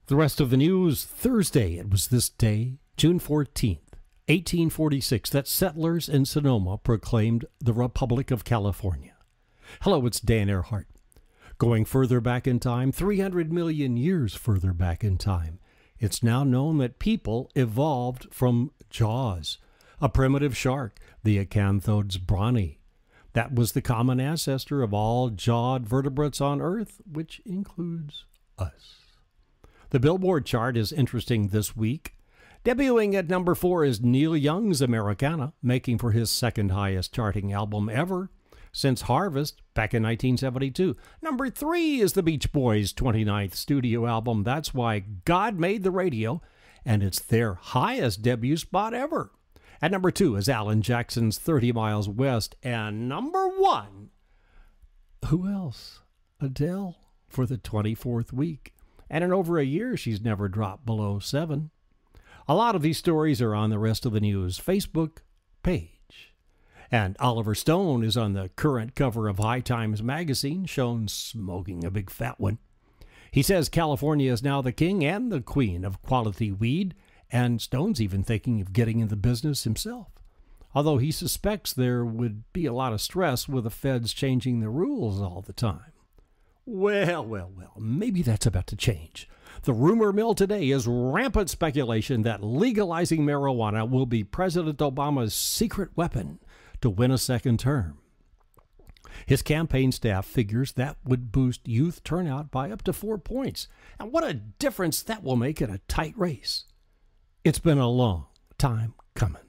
The rest of the news Thursday. It was this day, June 14th, 1846, that settlers in Sonoma proclaimed the Republic of California. Hello, it's Dan Earhart. Going further back in time, 300 million years further back in time, it's now known that people evolved from Jaws, a primitive shark, the Acanthodes brawny. That was the common ancestor of all jawed vertebrates on Earth, which includes us. The Billboard chart is interesting this week. Debuting at number 4 is Neil Young's Americana, making for his second highest charting album ever since Harvest back in 1972. Number 3 is the Beach Boys' 29th studio album, That's Why God Made the Radio, and it's their highest debut spot ever. At number 2 is Alan Jackson's 30 Miles West, and number 1, who else? Adele for the 24th week. And in over a year, she's never dropped below 7. A lot of these stories are on the Rest of the News Facebook page. And Oliver Stone is on the current cover of High Times magazine, shown smoking a big fat one. He says California is now the king and the queen of quality weed, and Stone's even thinking of getting in the business himself. Although he suspects there would be a lot of stress with the feds changing the rules all the time. Well, maybe that's about to change. The rumor mill today is rampant speculation that legalizing marijuana will be President Obama's secret weapon to win a second term. His campaign staff figures that would boost youth turnout by up to 4 points. And what a difference that will make in a tight race. It's been a long time coming.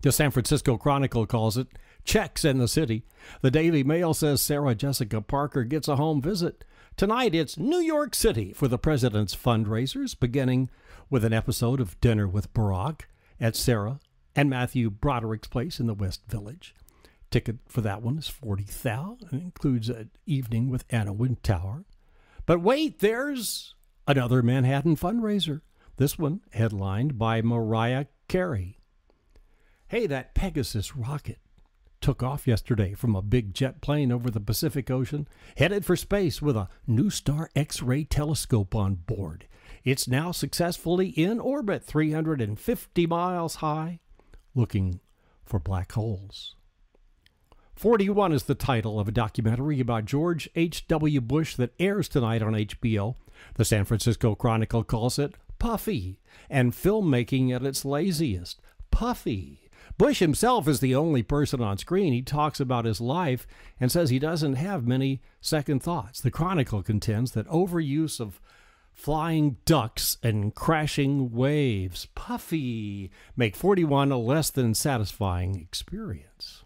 The San Francisco Chronicle calls it checks in the city. The Daily Mail says Sarah Jessica Parker gets a home visit. Tonight it's New York City for the president's fundraisers, beginning with an episode of Dinner with Barack at Sarah and Matthew Broderick's place in the West Village. Ticket for that one is $40,000 and includes an evening with Anna Wintour. But wait, there's another Manhattan fundraiser. This one headlined by Mariah Carey. Hey, that Pegasus rocket took off yesterday from a big jet plane over the Pacific Ocean, headed for space with a NuStar X-ray telescope on board. It's now successfully in orbit, 350 miles high, looking for black holes. 41 is the title of a documentary about George H.W. Bush that airs tonight on HBO. The San Francisco Chronicle calls it puffy and filmmaking at its laziest. Puffy. Bush himself is the only person on screen. He talks about his life and says he doesn't have many second thoughts. The Chronicle contends that overuse of flying ducks and crashing waves, puffy, make 41 a less than satisfying experience.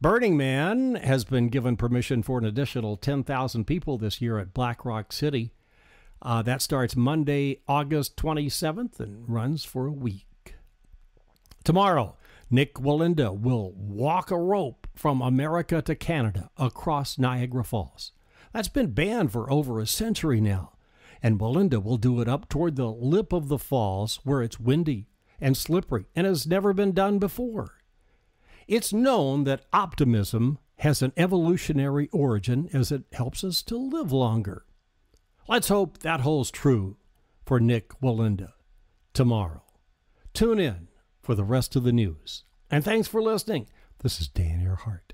Burning Man has been given permission for an additional 10,000 people this year at Black Rock City. That starts Monday, August 27th and runs for a week. Tomorrow, Nick Walinda will walk a rope from America to Canada across Niagara Falls. That's been banned for over a century now, and Walinda will do it up toward the lip of the falls where it's windy and slippery and has never been done before. It's known that optimism has an evolutionary origin as it helps us to live longer. Let's hope that holds true for Nick Walinda tomorrow. Tune in for the rest of the news. And thanks for listening. This is Dan Earhart.